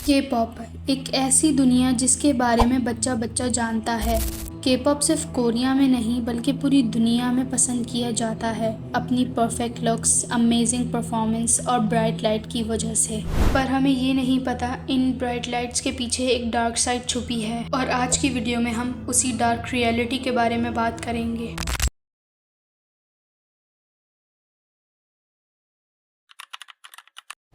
के पॉप एक ऐसी दुनिया जिसके बारे में बच्चा बच्चा जानता है। के पॉप सिर्फ कोरिया में नहीं बल्कि पूरी दुनिया में पसंद किया जाता है अपनी परफेक्ट लुक्स, अमेजिंग परफॉर्मेंस और ब्राइट लाइट की वजह से। पर हमें ये नहीं पता इन ब्राइट लाइट्स के पीछे एक डार्क साइड छुपी है, और आज की वीडियो में हम उसी डार्क रियलिटी के बारे में बात करेंगे।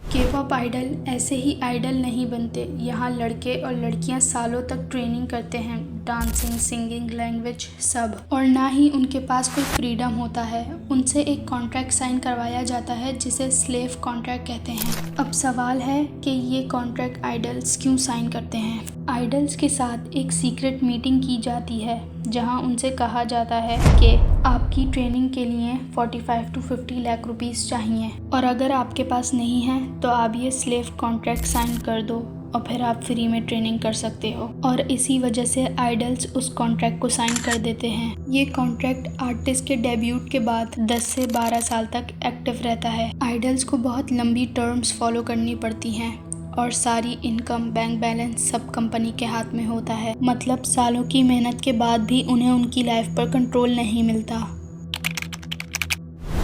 के पॉप आइडल ऐसे ही आइडल नहीं बनते। यहाँ लड़के और लड़कियाँ सालों तक ट्रेनिंग करते हैं, डांसिंग, सिंगिंग, लैंग्वेज सब, और ना ही उनके पास कोई फ्रीडम होता है। उनसे एक कॉन्ट्रैक्ट साइन करवाया जाता है जिसे स्लेव कॉन्ट्रैक्ट कहते हैं। अब सवाल है कि ये कॉन्ट्रैक्ट आइडल्स क्यों साइन करते हैं। आइडल्स के साथ एक सीक्रेट मीटिंग की जाती है जहां उनसे कहा जाता है कि आपकी ट्रेनिंग के लिए 45 to 50 लाख रुपीस चाहिए, और अगर आपके पास नहीं है तो आप ये स्लेव कॉन्ट्रैक्ट साइन कर दो और फिर आप फ्री में ट्रेनिंग कर सकते हो। और इसी वजह से आइडल्स उस कॉन्ट्रैक्ट को साइन कर देते हैं। ये कॉन्ट्रैक्ट आर्टिस्ट के डेब्यूट के बाद 10 से 12 साल तक एक्टिव रहता है। आइडल्स को बहुत लंबी टर्म्स फॉलो करनी पड़ती हैं और सारी इनकम, बैंक बैलेंस सब कंपनी के हाथ में होता है। मतलब सालों की मेहनत के बाद भी उन्हें उनकी लाइफ पर कंट्रोल नहीं मिलता।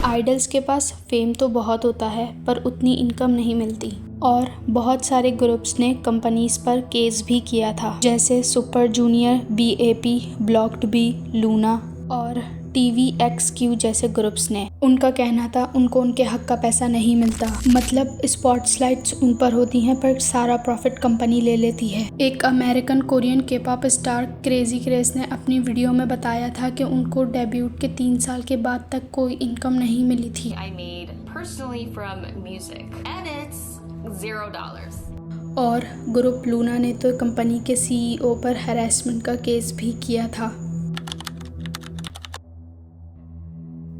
आइडल्स के पास फेम तो बहुत होता है पर उतनी इनकम नहीं मिलती, और बहुत सारे ग्रुप्स ने कंपनीज पर केस भी किया था, जैसे Super Junior, BAP, Block B, Luna और TVXQ जैसे ग्रुप्स ने। उनका कहना था उनको उनके हक का पैसा नहीं मिलता। मतलब स्पॉटलाइट्स उन पर होती हैं पर सारा प्रॉफिट कंपनी ले लेती है। एक अमेरिकन कोरियन के पॉप स्टार क्रेजी क्रेज ने अपनी वीडियो में बताया था कि उनको डेब्यूट के 3 साल के बाद तक कोई इनकम नहीं मिली थी। I made personally from music and it's $0. और ग्रुप लूना ने तो कंपनी के CEO पर हैरेसमेंट का केस भी किया था।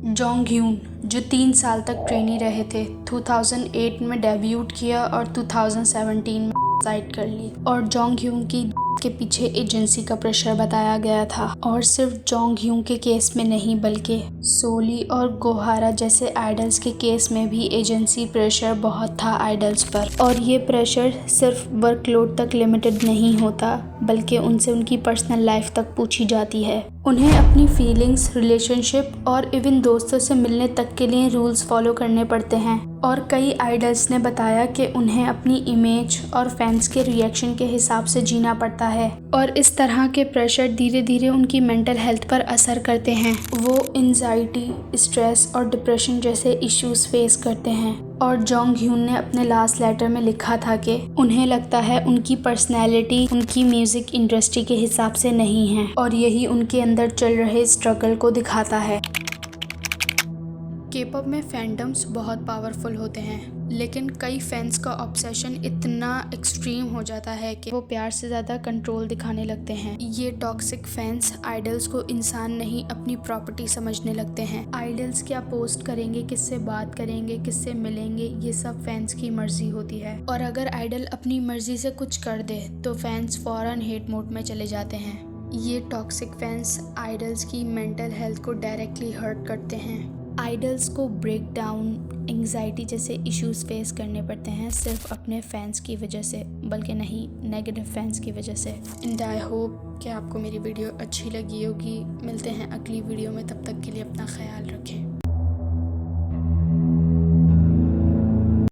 जोंग ह्यून जो 3 साल तक ट्रेनी रहे थे, 2008 में डेब्यूट किया और 2017 में साइड कर ली। और जोंग ह्यून की के पीछे एजेंसी का प्रेशर बताया गया था। और सिर्फ जोंग ह्यून के केस में नहीं बल्कि सोली और गोहारा जैसे आइडल्स के केस में भी एजेंसी प्रेशर बहुत था आइडल्स पर। और ये प्रेशर सिर्फ वर्कलोड तक लिमिटेड नहीं होता बल्कि उनसे उनकी पर्सनल लाइफ तक पूछी जाती है। उन्हें अपनी फीलिंग्स, रिलेशनशिप और इवन दोस्तों से मिलने तक के लिए रूल्स फॉलो करने पड़ते हैं। और कई आइडल्स ने बताया कि उन्हें अपनी इमेज और फैंस के रिएक्शन के हिसाब से जीना पड़ता है, और इस तरह के प्रेशर धीरे धीरे उनकी मेंटल हेल्थ पर असर करते हैं। वो एंजाइटी, स्ट्रेस और डिप्रेशन जैसे इश्यूज फेस करते हैं। और जोंग ह्यून ने अपने लास्ट लेटर में लिखा था कि उन्हें लगता है उनकी पर्सनैलिटी उनकी म्यूजिक इंडस्ट्री के हिसाब से नहीं है, और यही उनके अंदर चल रहे स्ट्रगल को दिखाता है। के पॉप में फैंडम्स बहुत पावरफुल होते हैं, लेकिन कई फैंस का ऑब्सेशन इतना एक्सट्रीम हो जाता है कि वो प्यार से ज़्यादा कंट्रोल दिखाने लगते हैं। ये टॉक्सिक फैंस आइडल्स को इंसान नहीं अपनी प्रॉपर्टी समझने लगते हैं। आइडल्स क्या पोस्ट करेंगे, किससे बात करेंगे, किससे मिलेंगे, ये सब फैंस की मर्जी होती है। और अगर आइडल अपनी मर्जी से कुछ कर दे तो फैंस फौरन हेट मोड में चले जाते हैं। ये टॉक्सिक फैंस आइडल्स की मेंटल हेल्थ को डायरेक्टली हर्ट करते हैं। आइडल्स को ब्रेक डाउन, एंग्जाइटी जैसे इश्यूज फेस करने पड़ते हैं सिर्फ अपने फैंस की वजह से, बल्कि नहीं नेगेटिव फैंस की वजह से। एंड आई होप कि आपको मेरी वीडियो अच्छी लगी होगी। मिलते हैं अगली वीडियो में, तब तक के लिए अपना ख्याल रखें।